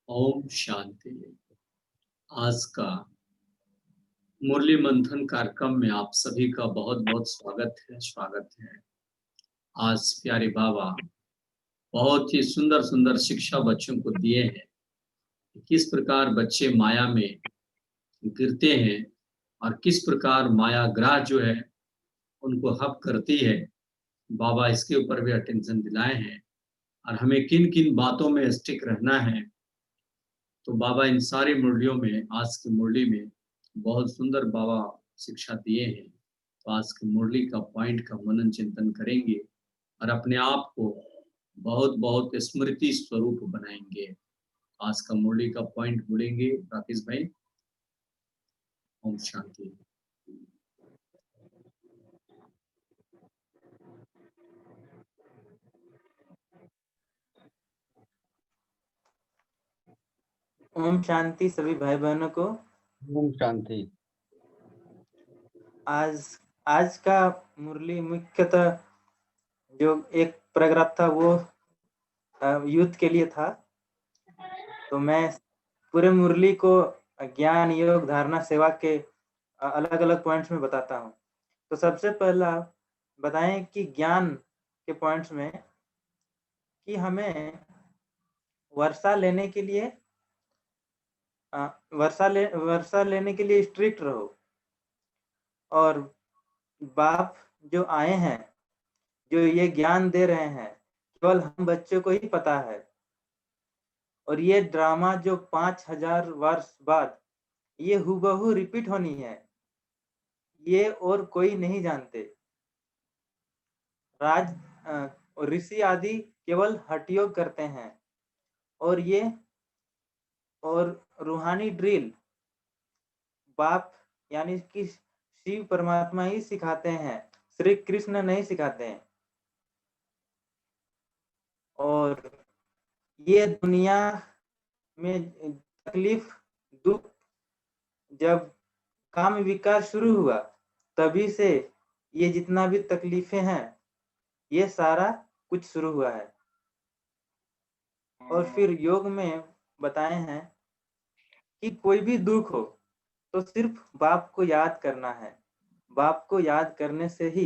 ओम शांति। आज का मुरली मंथन कार्यक्रम में आप सभी का बहुत बहुत स्वागत है। आज प्यारे बाबा बहुत ही सुंदर सुंदर शिक्षा बच्चों को दिए हैं। किस प्रकार बच्चे माया में गिरते हैं और किस प्रकार माया ग्राह जो है उनको हप करती है। बाबा इसके ऊपर भी अटेंशन दिलाए हैं और हमें किन किन बातों में स्टिक रहना है। तो बाबा इन सारी मुरलियों में आज की मुरली में बहुत सुंदर बाबा शिक्षा दिए हैं। तो आज की मुरली का पॉइंट का मनन चिंतन करेंगे और अपने आप को बहुत बहुत स्मृति स्वरूप बनाएंगे। आज का मुरली का पॉइंट बोलेंगे राकेश भाई। ओम शांति। ओम शांति सभी भाई बहनों को। ओम शांति। आज का मुरली मुख्यतः जो एक पैराग्राफ था वो यूथ के लिए था। तो मैं पूरे मुरली को ज्ञान योग धारणा सेवा के अलग अलग पॉइंट्स में बताता हूँ। तो सबसे पहला बताएं कि ज्ञान के पॉइंट्स में कि हमें वर्षा लेने के लिए वर्षा लेने के लिए स्ट्रिक्ट रहो। और बाप जो आए हैं जो ये ज्ञान दे रहे हैं केवल हम बच्चों को ही पता है। और ये ड्रामा जो 5000 वर्ष बाद ये हूबहू रिपीट होनी है, ये और कोई नहीं जानते। राज ऋषि आदि केवल हठयोग करते हैं और ये और रूहानी ड्रिल बाप यानी कि शिव परमात्मा ही सिखाते हैं, श्री कृष्ण नहीं सिखाते हैं। और ये दुनिया में तकलीफ दुख जब काम विकार शुरू हुआ तभी से ये जितना भी तकलीफें हैं ये सारा कुछ शुरू हुआ है। और फिर योग में बताए हैं कि कोई भी दुख हो तो सिर्फ बाप को याद करना है। बाप को याद करने से ही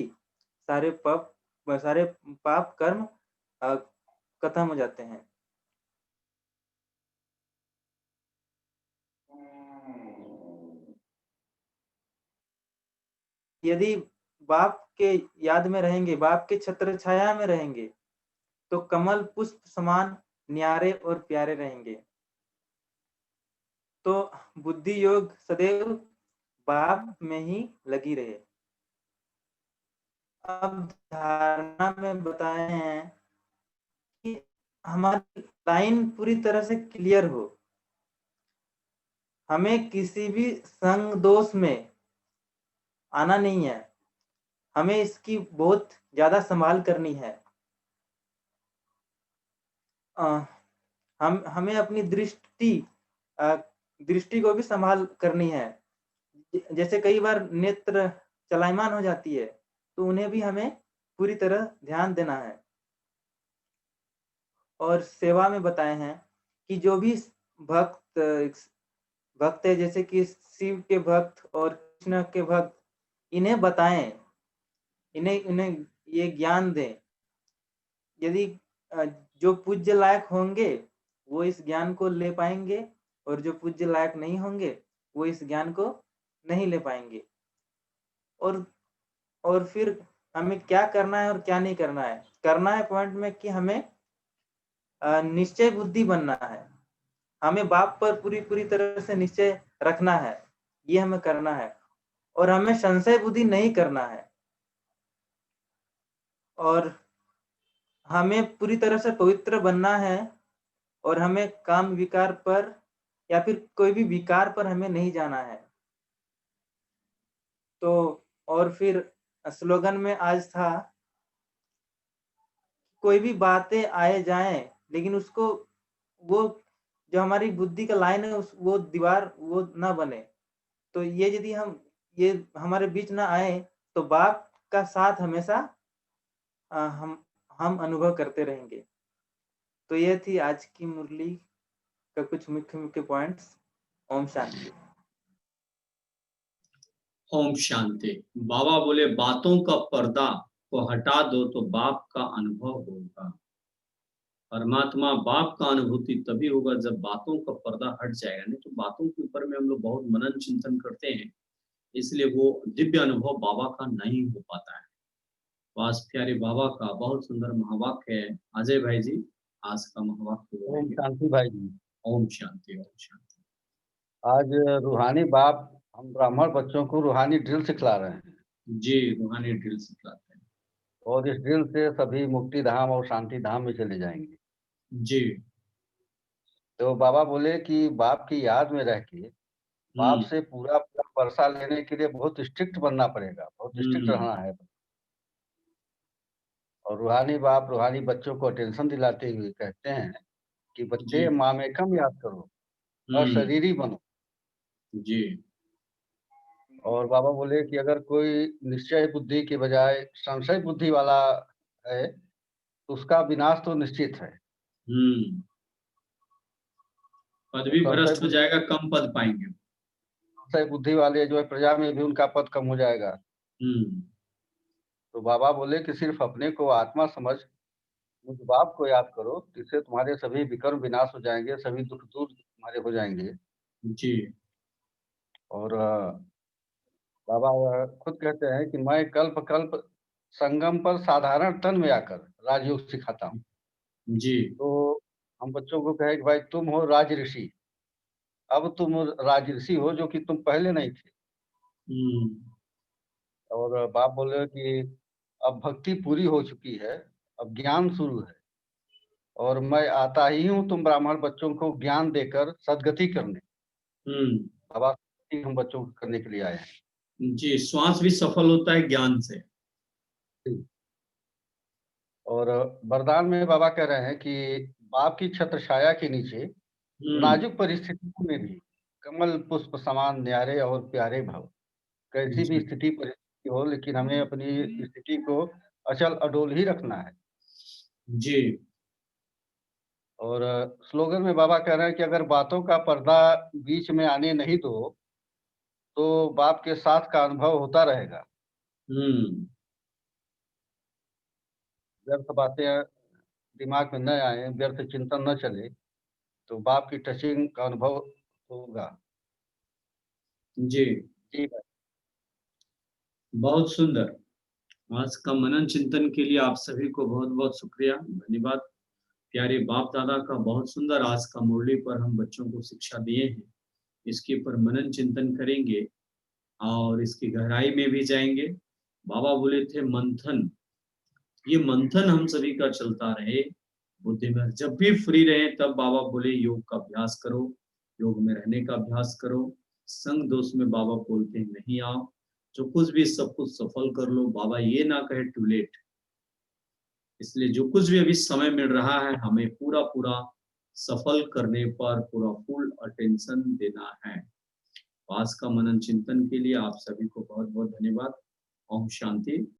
सारे पाप कर्म खत्म हो जाते हैं। यदि बाप के याद में रहेंगे, बाप के छत्र छाया में रहेंगे तो कमल पुष्प समान न्यारे और प्यारे रहेंगे। तो बुद्धि योग सदैव बाप में ही लगी रहे। अब धारणा में बताए हैं कि हमारी लाइन पूरी तरह से क्लियर हो। हमें किसी भी संग दोष में आना नहीं है, हमें इसकी बहुत ज्यादा संभाल करनी है। हमें अपनी दृष्टि को भी संभाल करनी है। जैसे कई बार नेत्र चलायमान हो जाती है तो उन्हें भी हमें पूरी तरह ध्यान देना है। और सेवा में बताए हैं कि जो भी भक्त है, जैसे कि शिव के भक्त और कृष्ण के भक्त, इन्हें बताएं, इन्हें ये ज्ञान दें। यदि जो पूज्य लायक होंगे वो इस ज्ञान को ले पाएंगे और जो पूज्य लायक नहीं होंगे वो इस ज्ञान को नहीं ले पाएंगे। और फिर हमें क्या करना है और क्या नहीं करना है। करना है पॉइंट में कि हमें निश्चय बुद्धि बनना है। हमें बाप पर पूरी तरह से निश्चय रखना है, ये हमें करना है। और हमें संशय बुद्धि नहीं करना है। और हमें पूरी तरह से पवित्र बनना है और हमें काम विकार पर या फिर कोई भी विकार पर हमें नहीं जाना है। तो और फिर स्लोगन में आज था कोई भी बातें आए जाएं लेकिन उसको वो जो हमारी बुद्धि का लाइन है वो दीवार वो ना बने। तो ये यदि ये हमारे बीच ना आए तो बाप का साथ हमेशा हम अनुभव करते रहेंगे। तो ये थी आज की मुरली। का कुछ मुख्य पॉइंट्स। ओम शांति। ओम शांति। बाबा बोले बातों का पर्दा को हटा दो तो बाप का अनुभव होगा। परमात्मा बाप का अनुभूति तभी होगा जब बातों का पर्दा हट जाएगा, नहीं तो बातों के ऊपर में हम लोग बहुत मनन चिंतन करते हैं, इसलिए वो दिव्य अनुभव बाबा का नहीं हो पाता है। पास प्यारे बाबा का बहुत सुंदर महावाक्य है। अजय भाई जी आज का महावाक्य ओम बोलेंगे। शांति भाई जी। ओम शांति। ओम शांति। आज रूहानी बाप हम ब्राह्मण बच्चों को रूहानी ड्रिल सिखला रहे हैं जी रूहानी ड्रिल सिखलाते हैं। और इस ड्रिल से सभी मुक्ति धाम और शांति धाम में चले जाएंगे। जी। तो बाबा बोले कि बाप की याद में रह के बाप से पूरा पूरा वर्षा लेने के लिए बहुत स्ट्रिक्ट बनना पड़ेगा, बहुत स्ट्रिक्ट रहना है। और रूहानी बाप रूहानी बच्चों को अटेंशन दिलाते हुए कहते हैं कि बच्चे जी। मामेकम याद करो और शरीरी बनो। जी। और बाबा बोले कि अगर कोई निश्चय बुद्धि के बजाय संशय बुद्धि वाला है तो उसका विनाश तो निश्चित है। पद भी भ्रष्ट हो जाएगा, कम पद पाएंगे। संशय बुद्धि वाले जो है प्रजा में भी उनका पद कम हो जाएगा। तो बाबा बोले कि सिर्फ अपने को आत्मा समझ मुझ बाप को याद करो, जिससे तुम्हारे सभी विकर्म विनाश हो जाएंगे, सभी दुख दूर तुम्हारे हो जाएंगे। जी। और बाबा खुद कहते हैं कि मैं कल्प कल्प संगम पर साधारण तन में आकर राजयोग सिखाता हूँ। जी। तो हम बच्चों को कहे कि भाई तुम हो राज ऋषि, अब तुम राज ऋषि हो जो कि तुम पहले नहीं थे। और बाप बोले कि अब भक्ति पूरी हो चुकी है, अब ज्ञान शुरू है और मैं आता ही हूँ तुम ब्राह्मण बच्चों को ज्ञान देकर सदगति करने। बाबा हम बच्चों को करने के लिए आए हैं। जी। श्वास भी सफल होता है ज्ञान से। और वरदान में बाबा कह रहे हैं कि बाप की छत्र छाया के नीचे नाजुक परिस्थितियों में भी कमल पुष्प समान न्यारे और प्यारे भव। कैसी भी स्थिति परिस्थिति हो, लेकिन हमें अपनी स्थिति को अचल अडोल ही रखना है। जी। और स्लोगन में बाबा कह रहे हैं कि अगर बातों का पर्दा बीच में आने नहीं दो तो बाप के साथ का अनुभव होता रहेगा। व्यर्थ बातें दिमाग में न आए, व्यर्थ चिंतन न चले, तो बाप की टचिंग का अनुभव होगा। जी। जी। बहुत सुंदर। आज का मनन चिंतन के लिए आप सभी को बहुत बहुत शुक्रिया, धन्यवाद। प्यारे बाप दादा का बहुत सुंदर आज का मुरली पर हम बच्चों को शिक्षा दिए हैं। इसके ऊपर मनन चिंतन करेंगे और इसकी गहराई में भी जाएंगे। बाबा बोले थे मंथन, ये मंथन हम सभी का चलता रहे बुद्धि में। जब भी फ्री रहे तब बाबा बोले योग का अभ्यास करो, योग में रहने का अभ्यास करो। संग दोष में बाबा बोलते हैं नहीं आओ, जो कुछ भी सब कुछ सफल कर लो। बाबा ये ना कहे टू लेट। इसलिए जो कुछ भी अभी समय मिल रहा है हमें पूरा पूरा सफल करने पर पूरा फुल अटेंशन देना है। आज का मनन चिंतन के लिए आप सभी को बहुत बहुत धन्यवाद। ओम शांति।